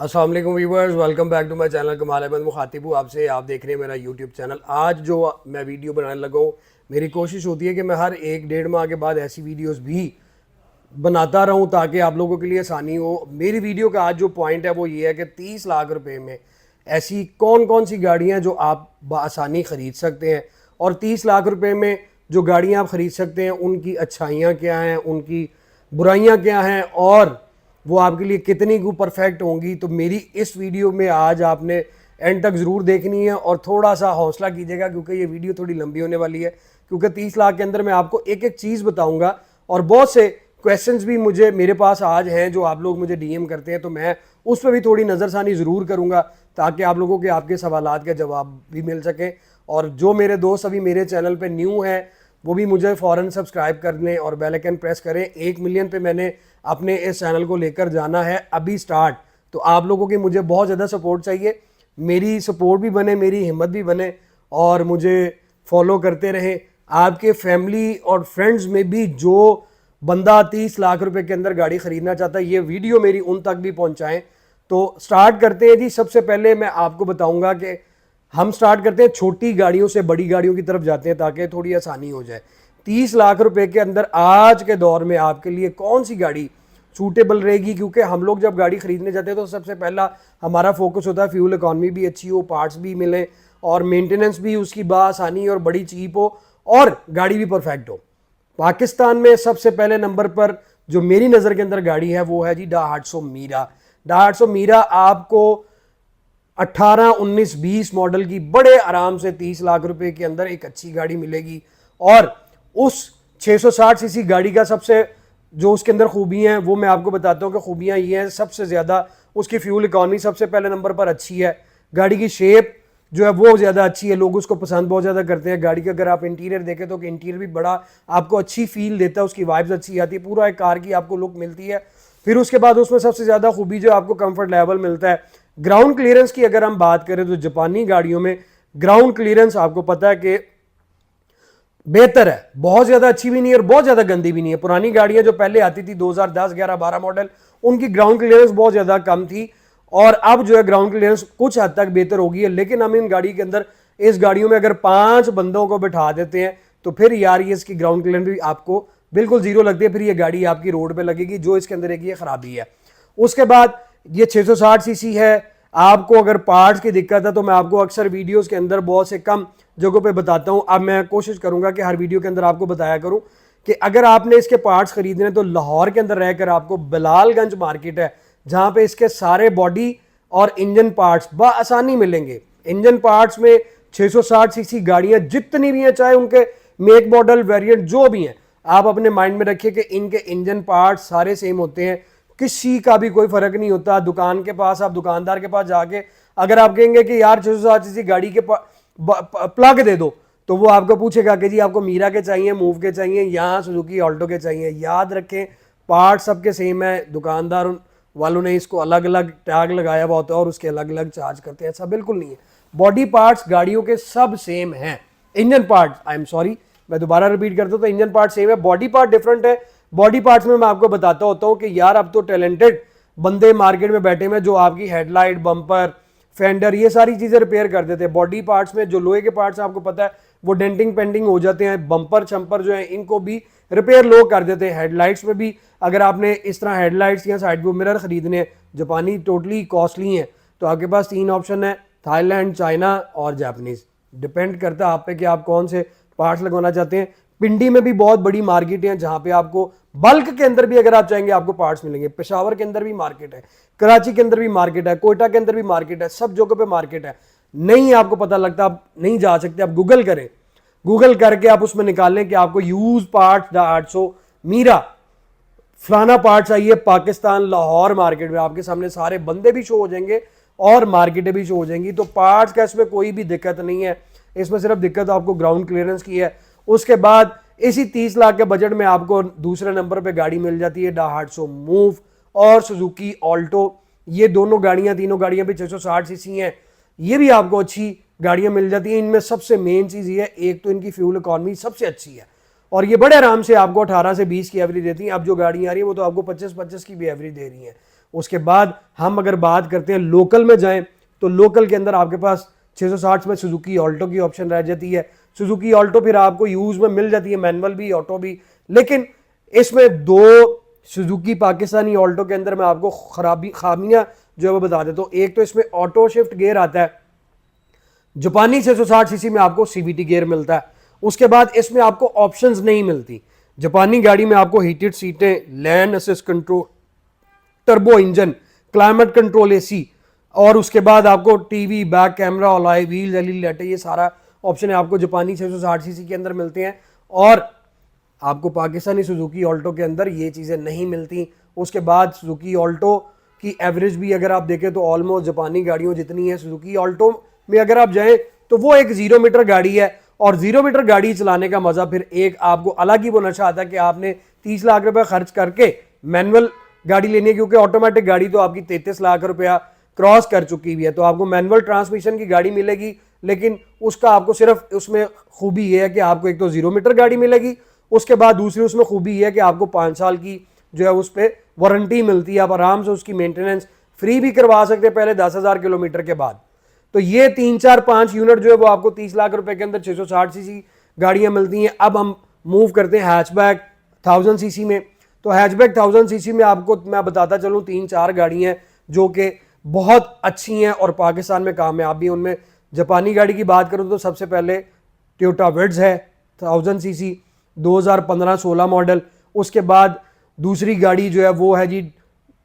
अस्सलाम वालेकुम viewers, welcome back to my channel. Kamal Ahmed मुखातिब हूँ आपसे। आप देख रहे हैं मेरा यूट्यूब चैनल। आज जो मैं वीडियो बनाने लगा हूँ, मेरी कोशिश होती है कि मैं हर एक डेढ़ माह के बाद ऐसी वीडियोस भी बनाता रहूँ ताकि आप लोगों के लिए आसानी हो। मेरी वीडियो का आज जो पॉइंट है वो ये है कि 30 लाख रुपए में ऐसी कौन कौन सी गाड़ियाँ जो आप आसानी ख़रीद सकते हैं, और 30 लाख रुपए में जो गाड़ियाँ आप ख़रीद सकते हैं उनकी अच्छाइयाँ क्या हैं, उनकी बुराइयाँ क्या हैं, और वो आपके लिए कितनी को परफेक्ट होंगी। तो मेरी इस वीडियो में आज आपने एंड तक ज़रूर देखनी है और थोड़ा सा हौसला कीजिएगा क्योंकि ये वीडियो थोड़ी लंबी होने वाली है, क्योंकि 30 लाख के अंदर मैं आपको एक एक चीज़ बताऊंगा और बहुत से क्वेश्चंस भी मेरे पास आज हैं जो आप लोग मुझे डीएम करते हैं, तो मैं उस पर भी थोड़ी नज़रसानी ज़रूर करूँगा ताकि आप लोगों के आपके सवालात के जवाब भी मिल सकें। और जो मेरे दोस्त अभी मेरे चैनल पर न्यू हैं वो भी मुझे फ़ौरन सब्सक्राइब कर लें और बेल आइकन प्रेस करें। 1 मिलियन पे मैंने अपने इस चैनल को लेकर जाना है अभी स्टार्ट। तो आप लोगों की मुझे बहुत ज़्यादा सपोर्ट चाहिए, मेरी सपोर्ट भी बने, मेरी हिम्मत भी बने और मुझे फॉलो करते रहें। आपके फैमिली और फ्रेंड्स में भी जो बंदा 30 लाख रुपए के अंदर गाड़ी खरीदना चाहता है, ये वीडियो मेरी उन तक भी पहुंचाएं। तो स्टार्ट करते हैं जी। सबसे पहले मैं आपको बताऊंगा कि हम स्टार्ट करते हैं छोटी गाड़ियों से बड़ी गाड़ियों की तरफ जाते हैं ताकि थोड़ी आसानी हो जाए। 30 लाख रुपए के अंदर आज के दौर में आपके लिए कौन सी गाड़ी सूटेबल रहेगी, क्योंकि हम लोग जब गाड़ी खरीदने जाते हैं तो सबसे पहला हमारा फोकस होता है फ्यूल इकॉनमी भी अच्छी हो, पार्ट्स भी मिले और मेंटेनेंस भी उसकी बासानी और बड़ी चीप हो और गाड़ी भी परफेक्ट हो। पाकिस्तान में सबसे पहले नंबर पर जो मेरी नज़र के अंदर गाड़ी है वो है जी डाहाटसो मीरा। डाहाटसो मीरा आपको 18, 19, 20 मॉडल की बड़े आराम से 30 लाख रुपए के अंदर एक अच्छी गाड़ी मिलेगी। और उस 660 सीसी गाड़ी का सबसे जो उसके अंदर खूबियां हैं वो मैं आपको बताता हूँ कि खूबियां ये हैं। सबसे ज़्यादा उसकी फ्यूल इकॉनमी सबसे पहले नंबर पर अच्छी है। गाड़ी की शेप जो है वो ज़्यादा अच्छी है, लोग उसको पसंद बहुत ज़्यादा करते हैं। गाड़ी का अगर आप इंटीरियर देखें तो इंटीरियर भी बड़ा आपको अच्छी फील देता है, उसकी वाइब्स अच्छी आती है, पूरा एक कार की आपको लुक मिलती है। फिर उसके बाद उसमें सबसे ज़्यादा खूबी जो आपको कंफर्ट लेवल मिलता है। ग्राउंड क्लियरेंस की अगर हम बात करें तो जापानी गाड़ियों में ग्राउंड क्लियरेंस आपको पता है कि बेहतर है, बहुत ज्यादा अच्छी भी नहीं है और बहुत ज्यादा गंदी भी नहीं है। पुरानी गाड़ियां जो पहले आती थी 2010, 11, 12 मॉडल, उनकी ग्राउंड क्लियरेंस बहुत ज्यादा कम थी और अब जो है ग्राउंड क्लियरेंस कुछ हद तक बेहतर हो गई है। लेकिन हम इन गाड़ी के अंदर इस गाड़ियों में अगर 5 बंदों को बिठा देते हैं तो फिर यार ये इसकी ग्राउंड क्लियरेंस भी आपको बिल्कुल जीरो लगती है। फिर ये गाड़ी आपकी रोड पे लगेगी, जो इसके अंदर एक ये खराबी है। उसके बाद ये 660 सीसी है। आपको अगर पार्ट्स की दिक्कत है तो मैं आपको अक्सर वीडियोस के अंदर बहुत से कम जगहों पे बताता हूं। अब मैं कोशिश करूंगा कि हर वीडियो के अंदर आपको बताया करूं कि अगर आपने इसके पार्ट्स खरीदने तो लाहौर के अंदर रहकर आपको बिलालगंज मार्केट है जहां पे इसके सारे बॉडी और इंजन पार्ट्स बआसानी मिलेंगे। इंजन पार्ट्स में 660 सीसी गाड़ियां जितनी भी हैं, चाहे उनके मेक मॉडल वेरिएंट जो भी हैं, आप अपने माइंड में रखिए कि इनके इंजन पार्ट्स सारे सेम होते हैं, किसी का भी कोई फर्क नहीं होता। दुकान के पास, आप दुकानदार के पास जाके अगर आप कहेंगे कि यार 660 सीसी गाड़ी के प्लग दे दो, तो वो आपको पूछेगा कि जी आपको मीरा के चाहिए, मूव के चाहिए या सुजुकी ऑल्टो के चाहिए। याद रखें पार्ट सबके सेम है, दुकानदार वालों ने इसको अलग अलग टैग लगाया हुआ होता है और उसके अलग अलग चार्ज करते हैं, ऐसा बिल्कुल नहीं है। बॉडी पार्ट्स गाड़ियों के सब सेम हैं। Engine part, I am sorry मैं दोबारा रिपीट करता हूं, तो इंजन पार्ट सेम है, बॉडी पार्ट डिफरेंट है। बॉडी पार्ट्स में मैं आपको बताता होता हूं कि यार अब तो टैलेंटेड बंदे मार्केट में बैठे हुए जो आपकी हेडलाइट, बम्पर, फेंडर, ये सारी चीजें रिपेयर कर देते हैं। बॉडी पार्ट्स में जो लोहे के पार्ट्स आपको पता है वो डेंटिंग पेंटिंग हो जाते हैं। बम्पर शंपर जो है इनको भी रिपेयर लोग कर देते हैं। हेडलाइट्स में भी अगर आपने इस तरह हेडलाइट्स या साइड व्यू मिरर खरीदने हैं, जापानी टोटली कॉस्टली हैं, तो आपके पास 3 ऑप्शन है, थाईलैंड, चाइना और जापानीज। डिपेंड करता है आप पे कि आप कौन से पार्ट्स लगवाना चाहते हैं। पिंडी में भी बहुत बड़ी मार्केट है जहां पे आपको बल्क के अंदर भी अगर आप चाहेंगे आपको पार्ट्स मिलेंगे। पेशावर के अंदर भी मार्केट है, कराची के अंदर भी मार्केट है, कोयटा के अंदर भी मार्केट है, सब जगहों पे मार्केट है। नहीं आपको पता लगता, आप नहीं जा सकते, आप गूगल करें, गूगल करके आप उसमें निकालें कि आपको यूज पार्ट्स डाहाटसो मीरा फलाना पार्ट चाहिए पाकिस्तान लाहौर मार्केट में, आपके सामने सारे बंदे भी शो हो जाएंगे और मार्केटें भी शो हो जाएंगी। तो पार्ट्स का इसमें कोई भी दिक्कत नहीं है, इसमें सिर्फ दिक्कत आपको ग्राउंड क्लियरेंस की है। उसके बाद इसी 30 लाख के बजट में आपको दूसरे नंबर पे गाड़ी मिल जाती है डाहाटसो मूव और सुजुकी ऑल्टो। ये दोनों गाड़ियां, तीनों गाड़ियां भी 660 सीसी हैं, ये भी आपको अच्छी गाड़ियां मिल जाती हैं। इनमें सबसे मेन चीज ये है, एक तो इनकी फ्यूल इकॉनमी सबसे अच्छी है और ये बड़े आराम से आपको 18 से 20 की एवरेज देती हैं। अब जो गाड़ियां आ रही है वो तो आपको 25-25 की भी एवरेज दे रही हैं। उसके बाद हम अगर बात करते हैं लोकल में जाएं तो लोकल के अंदर आपके पास 660 में सुजुकी ऑल्टो की ऑप्शन रह जाती है। सुजुकी ऑल्टो फिर आपको यूज में मिल जाती है, मैनुअल भी ऑटो भी, लेकिन इसमें दो सुजुकी पाकिस्तानी ऑल्टो के अंदर मैं आपको खामियां जो है वो बता देता हूँ। एक तो इसमें ऑटो शिफ्ट गियर आता है, जापानी 660 सीसी में आपको सीवीटी गियर मिलता है। उसके बाद इसमें आपको ऑप्शंस नहीं मिलती। जापानी गाड़ी में आपको हीटेड सीटें, land assist control, turbo engine, climate control AC, और उसके बाद आपको TV, back camera, alloy wheel, LED लाइटें, ये सारा ऑप्शन है आपको जापानी 660 सीसी के अंदर मिलते हैं। और आपको पाकिस्तानी सुजुकी ऑल्टो के अंदर ये चीज़ें नहीं मिलती। उसके बाद सुजुकी ऑल्टो की एवरेज भी अगर आप देखें तो ऑलमोस्ट जापानी गाड़ियों जितनी है। सुजुकी ऑल्टो में अगर आप जाएं तो वो एक 0 मीटर गाड़ी है, और 0 मीटर गाड़ी चलाने का मजा फिर एक आपको अलग ही वो नशा आता है कि आपने 30 लाख रुपए खर्च करके मैनुअल गाड़ी लेनी है, क्योंकि ऑटोमेटिक गाड़ी तो आपकी 33 लाख रुपया क्रॉस कर चुकी हुई है। तो आपको मैनुअल ट्रांसमिशन की गाड़ी मिलेगी, लेकिन उसका आपको सिर्फ उसमें खूबी ये है कि आपको एक तो 0 मीटर गाड़ी मिलेगी, उसके बाद दूसरी उसमें खूबी ये है कि आपको 5 साल की जो है उस पर वारंटी मिलती है। आप आराम से उसकी मेंटेनेंस फ्री भी करवा सकते हैं पहले 10,000 किलोमीटर के बाद। तो ये 3, 4, 5 यूनिट जो है वो आपको 30 लाख रुपए के अंदर 660 सीसी गाड़ियां मिलती हैं। अब हम मूव करते हैं हैचबैक 1000 सीसी में। तो हैचबैक 1000 सीसी में आपको मैं बताता चलूँ 3-4 गाड़ियां जो कि बहुत अच्छी हैं और पाकिस्तान में कामयाब भी। उनमें जापानी गाड़ी की बात करूँ तो सबसे पहले टोयोटा विड्स है 1000 सीसी 2015-16 मॉडल। उसके बाद दूसरी गाड़ी जो है वो है जी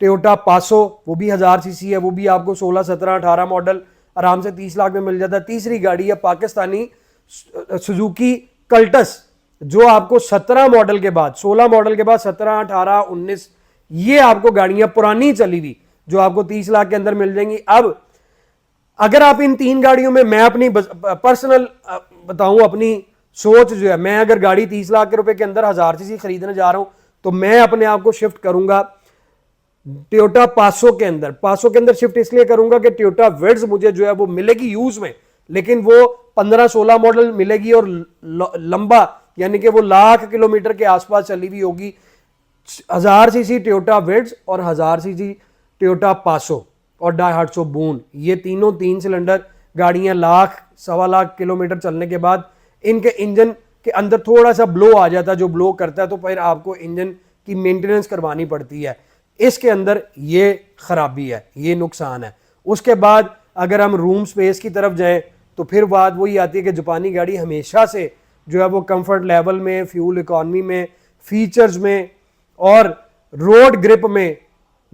टोयोटा पासो, वो भी 1000 सीसी है, वो भी आपको 16, 17, 18 मॉडल आराम से 30 लाख में मिल जाता है। तीसरी गाड़ी है पाकिस्तानी सुजुकी कल्टस, जो आपको 17 मॉडल के बाद, 16 मॉडल के बाद 17, 18, 19 ये आपको गाड़ियां पुरानी चली हुई जो आपको 30 लाख के अंदर मिल जाएंगी। अब अगर आप इन 3 गाड़ियों में, मैं अपनी पर्सनल बताऊं अपनी सोच जो है, मैं अगर गाड़ी 30 लाख के रुपए के अंदर 1000 सीसी खरीदने जा रहा हूं तो मैं अपने आप को शिफ्ट करूंगा टोयोटा पासो के अंदर। पासो के अंदर शिफ्ट इसलिए करूंगा कि टोयोटा विड्स मुझे जो है वो मिलेगी यूज में, लेकिन वो 15-16 मॉडल मिलेगी और लंबा, यानी कि वो लाख किलोमीटर के आसपास चली हुई होगी। 1000 सीसी टोयोटा विड्स और 1000 सीसी टोयोटा पासो और डायहाट्सो बून, ये तीनों 3 सिलेंडर गाड़ियां लाख, 1.25 लाख किलोमीटर चलने के बाद इनके इंजन के अंदर थोड़ा सा ब्लो आ जाता है। जो ब्लो करता है तो फिर आपको इंजन की मेंटेनेंस करवानी पड़ती है। इसके अंदर ये खराबी है, ये नुकसान है। उसके बाद अगर हम रूम स्पेस की तरफ जाएं तो फिर बात वही आती है कि जापानी गाड़ी हमेशा से जो है वो कंफर्ट लेवल में, फ्यूल इकॉनमी में, फीचर्स में और रोड ग्रिप में,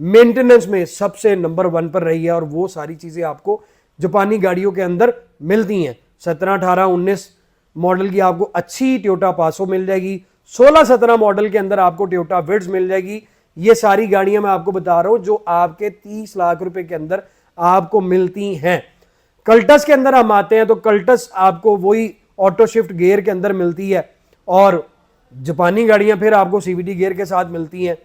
मेंटेनेंस में सबसे नंबर 1 पर रही है। और वो सारी चीज़ें आपको जापानी गाड़ियों के अंदर मिलती हैं। 17, 18, 19 मॉडल की आपको अच्छी टोयोटा पासो मिल जाएगी। 16, 17 मॉडल के अंदर आपको टोयोटा विड्स मिल जाएगी। ये सारी गाड़ियां मैं आपको बता रहा हूं जो आपके 30 लाख रुपए के अंदर आपको मिलती हैं। कल्टस के अंदर हम आते हैं तो कल्टस आपको वही ऑटो शिफ्ट गियर के अंदर मिलती है, और जापानी गाड़ियां फिर आपको सीवीटी गियर के साथ मिलती हैं,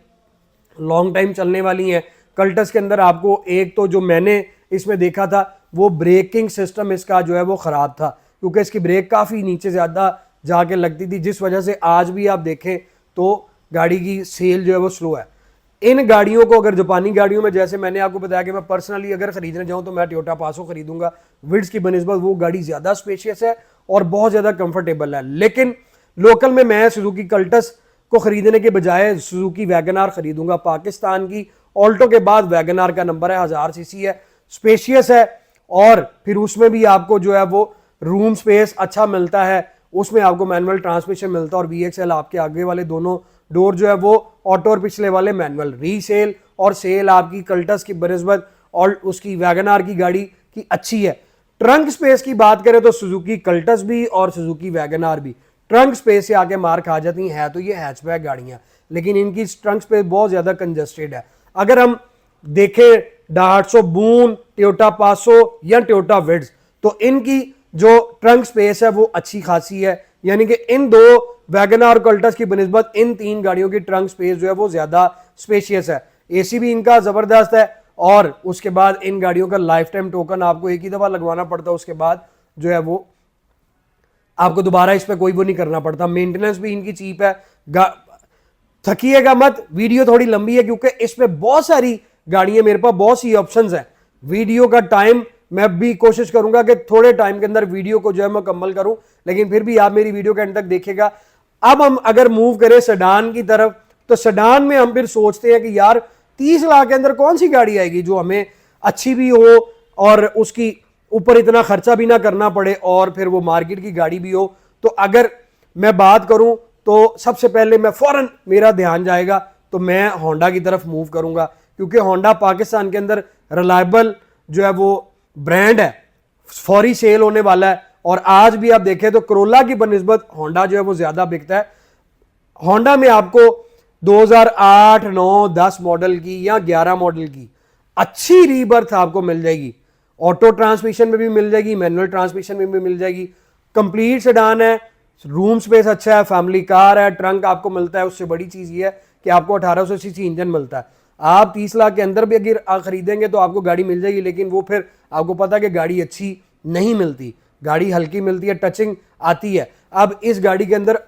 लॉन्ग टाइम चलने वाली हैं। कल्टस के अंदर आपको एक तो जो मैंने इसमें देखा था वो ब्रेकिंग सिस्टम इसका जो है वो ख़राब था, क्योंकि इसकी ब्रेक काफ़ी नीचे ज़्यादा जाके लगती थी, जिस वजह से आज भी आप देखें तो गाड़ी की सेल जो है वो स्लो है। इन गाड़ियों को अगर जापानी गाड़ियों में, जैसे मैंने आपको बताया कि मैं पर्सनली अगर खरीदने जाऊं तो मैं टोयोटा पासो खरीदूंगा, विड्स की बनिस्बत वो गाड़ी ज़्यादा स्पेशियस है और बहुत ज़्यादा कंफर्टेबल है। लेकिन लोकल में मैं सुजुकी कल्टस को खरीदने के बजाय सुजुकी वैगनार खरीदूंगा। पाकिस्तान की ऑल्टो के बाद वैगनार का नंबर है, 1000 सीसी है, स्पेशियस है, और फिर उसमें भी आपको जो है वो रूम स्पेस अच्छा मिलता है। उसमें आपको मैनुअल ट्रांसमिशन मिलता है और VXL आपके आगे वाले दोनों डोर जो है वो ऑटो और पिछले वाले मैनुअल। रीसेल और सेल आपकी कल्टस की बनिस्बत और उसकी वैगनार की गाड़ी की अच्छी है। ट्रंक स्पेस की बात करें तो सुजुकी कल्टस भी और सुजुकी वैगनार भी ट्रंक स्पेस से आके मार खा जाती हैं। तो ये हैचबैक गाड़ियां, लेकिन इनकी ट्रंक स्पेस बहुत ज्यादा कंजस्टेड है। अगर हम देखें डायहाट्सो बून, टोयोटा पासो या टोयोटा विड्स, तो इनकी जो ट्रंक स्पेस है वो अच्छी खासी है, यानी कि इन दो वैगनार और कल्टस की बनिस्बत इन 3 गाड़ियों की ट्रंक स्पेस जो है वो ज्यादा स्पेशियस है। एसी भी इनका जबरदस्त है, और उसके बाद इन गाड़ियों का लाइफ टाइम टोकन आपको एक ही दफा लगवाना पड़ता है, उसके बाद जो है वो आपको दोबारा इस पर कोई वो नहीं करना पड़ता। मेंटेनेंस भी इनकी चीप है। थकिएगा मत, वीडियो थोड़ी लंबी है क्योंकि इसमें बहुत सारी गाड़ियां मेरे पास बहुत सी ऑप्शंस हैं। वीडियो का टाइम मैं भी कोशिश करूंगा कि थोड़े टाइम के अंदर वीडियो को जो है मुकम्मल करूं, लेकिन फिर भी आप मेरी वीडियो के एंड तक देखिएगा। अब हम अगर मूव करें सेडान की तरफ, तो सेडान में हम फिर सोचते हैं कि यार 30 लाख के अंदर कौन सी गाड़ी आएगी जो हमें अच्छी भी हो और उसकी ऊपर इतना खर्चा भी ना करना पड़े और फिर वो मार्केट की गाड़ी भी हो। तो अगर मैं बात करूं तो सबसे पहले मैं फौरन मेरा ध्यान जाएगा तो मैं होंडा की तरफ मूव करूंगा, क्योंकि होंडा पाकिस्तान के अंदर रिलायबल जो है वो ब्रांड है, फौरी सेल होने वाला है। और आज भी आप देखें तो करोला की बनिस्बत होंडा जो है वो ज्यादा बिकता है। होंडा में आपको 2008, 9, 10 मॉडल की या 11 मॉडल की अच्छी रीबर्थ आपको मिल जाएगी। ऑटो ट्रांसमिशन में भी मिल जाएगी, मैनुअल ट्रांसमिशन में भी मिल जाएगी। कंप्लीट सेडान है, रूम स्पेस अच्छा है, फैमिली कार है, ट्रंक आपको मिलता है। उससे बड़ी चीज ये है कि आपको 1800 सीसी इंजन मिलता है। आप 30 लाख के अंदर भी अगर खरीदेंगे तो आपको गाड़ी मिल जाएगी, लेकिन वो फिर आपको पता है कि गाड़ी अच्छी नहीं मिलती, गाड़ी हल्की मिलती है, टचिंग आती है। अब इस गाड़ी के अंदर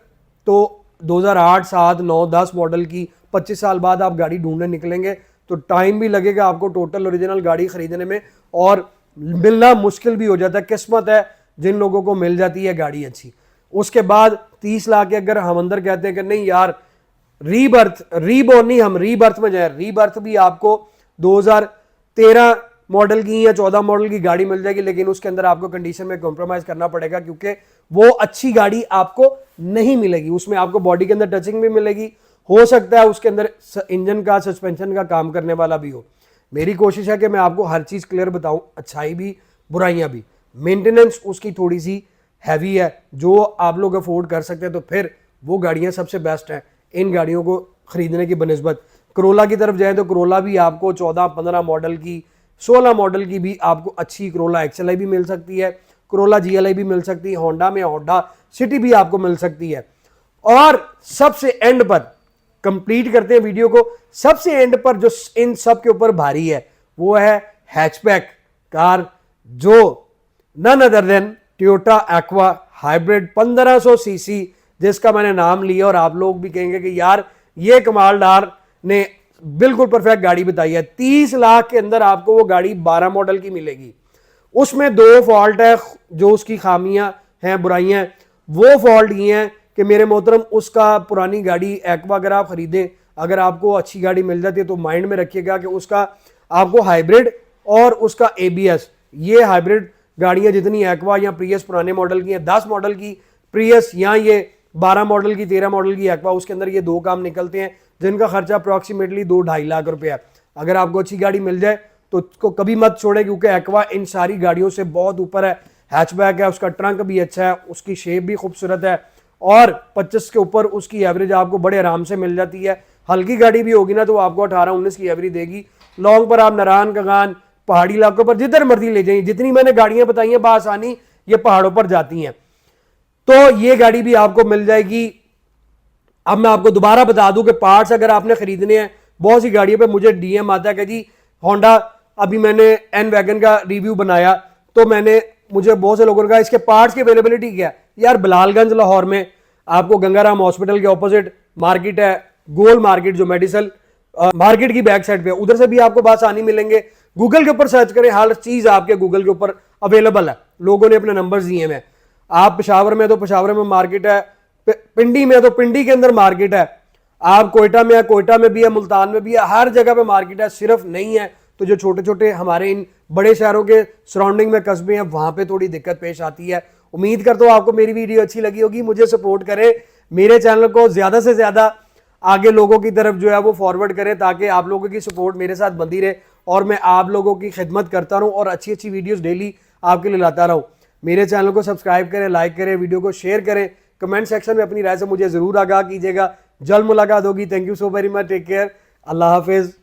तो 2008, 7, 9, 10 मॉडल की 25 साल बाद आप गाड़ी ढूंढने निकलेंगे तो टाइम भी लगेगा आपको टोटल ओरिजिनल गाड़ी खरीदने में, और मिलना मुश्किल भी हो जाता है। किस्मत है जिन लोगों को मिल जाती है गाड़ी अच्छी। उसके बाद 30 लाख के अगर हम अंदर कहते हैं कि नहीं यार रीबर्थ, रीबॉर्न नहीं, हम रीबर्थ में जाए, रीबर्थ भी आपको 2013 मॉडल की या 14 मॉडल की गाड़ी मिल जाएगी, लेकिन उसके अंदर आपको कंडीशन में कॉम्प्रोमाइज करना पड़ेगा, क्योंकि वो अच्छी गाड़ी आपको नहीं मिलेगी। उसमें आपको बॉडी के अंदर टचिंग भी मिलेगी, हो सकता है उसके अंदर इंजन का, सस्पेंशन का काम करने वाला भी हो। मेरी कोशिश है कि मैं आपको हर चीज क्लियर बताऊं, अच्छाई भी बुराइयां भी। मेंटेनेंस उसकी थोड़ी सी हैवी है, जो आप लोग अफोर्ड कर सकते हैं तो फिर वो गाड़ियां सबसे बेस्ट हैं इन गाड़ियों को खरीदने की बनिस्बत। करोला की तरफ जाए तो करोला भी आपको 14, 15 मॉडल की, 16 मॉडल की भी आपको अच्छी करोला एक्सएलआई भी मिल सकती है, करोला जीएलआई भी मिल सकती है, होंडा में होंडा सिटी भी आपको मिल सकती है। और सबसे एंड पर कंप्लीट करते हैं वीडियो को, सबसे एंड पर जो इन सब के ऊपर भारी है वो है हैचबैक कार, जो none other than Toyota Aqua hybrid 1500 CC, जिसका मैंने नाम लिया और आप लोग भी कहेंगे कि यार ये कमालदार ने बिल्कुल परफेक्ट गाड़ी बताई है। 30 लाख के अंदर आपको वो गाड़ी 12 मॉडल की मिलेगी। उसमें 2 फॉल्ट है जो उसकी खामियां हैं, बुराइयां हैं। वो फॉल्ट ये हैं कि मेरे मोहतरम उसका पुरानी गाड़ी एक्वा अगर आप खरीदें, अगर आपको अच्छी गाड़ी मिल जाती है तो माइंड में रखिएगा कि उसका आपको हाइब्रिड और उसका एबीएस, ये हाइब्रिड गाड़ियां जितनी एक्वा या प्रियस पुराने मॉडल की हैं, 10 मॉडल की प्रियस या ये 12 मॉडल की, 13 मॉडल की एक्वा, उसके अंदर ये 2 काम निकलते हैं जिनका खर्चा अप्रॉक्सीमेटली 2-2.5 लाख रुपया है। अगर आपको अच्छी गाड़ी मिल जाए तो उसको कभी मत छोड़ें, क्योंकि एक्वा इन सारी गाड़ियों से बहुत ऊपर है। हैचबैक है, उसका ट्रंक भी अच्छा है, उसकी शेप भी खूबसूरत है, और 25 के ऊपर उसकी एवरेज आपको बड़े आराम से मिल जाती है। हल्की गाड़ी भी होगी ना तो आपको 18-19 की एवरेज देगी। लॉन्ग पर आप नारायण कगान, पहाड़ी इलाकों पर जिधर मर्जी ले जाइए, जितनी मैंने गाड़ियां बताई हैं बआसानी ये पहाड़ों पर जाती हैं, तो ये गाड़ी भी आपको मिल जाएगी। अब मैं आपको दोबारा बता दूं कि पार्ट्स अगर आपने खरीदने हैं, बहुत सी गाड़ियों पे मुझे डीएम आता है कि जी होंडा, अभी मैंने एन वैगन का रिव्यू बनाया तो मुझे बहुत से लोगों ने कहा इसके पार्ट्स की अवेलेबिलिटी क्या है। यार बिलालगंज लाहौर में आपको गंगाराम हॉस्पिटल के ऑपोजिट मार्केट है, गोल मार्केट, जो मेडिसल मार्केट की बैक साइड पे, उधर से भी आपको आसानी मिलेंगे। गूगल के ऊपर सर्च करें, हर चीज आपके गूगल के ऊपर अवेलेबल है, लोगों ने अपने नंबर्स दिए हैं। आप पेशावर में तो पेशावर में मार्केट है, पिंडी में तो पिंडी के अंदर मार्केट है, आप कोयटा में है, कोयटा में भी है, मुल्तान में भी है, हर जगह पे मार्केट है। सिर्फ नहीं है तो जो छोटे छोटे हमारे इन बड़े शहरों के सराउंडिंग में कस्बे हैं वहां पे थोड़ी दिक्कत पेश आती है। उम्मीद करता हूं आपको मेरी वीडियो अच्छी लगी होगी। मुझे सपोर्ट करें, मेरे चैनल को ज्यादा से ज्यादा आगे लोगों की तरफ जो है वो फॉरवर्ड करें, ताकि आप लोगों की सपोर्ट मेरे साथ बंधी रहे और मैं आप लोगों की खिदमत करता रहूं और अच्छी अच्छी वीडियोस डेली आपके लिए लाता रहूं। मेरे चैनल को सब्सक्राइब करें, लाइक करें, वीडियो को शेयर करें, कमेंट सेक्शन में अपनी राय से मुझे जरूर आगाह कीजिएगा। जल्द मुलाकात होगी। Thank you so very much, take care, अल्लाह हाफिज।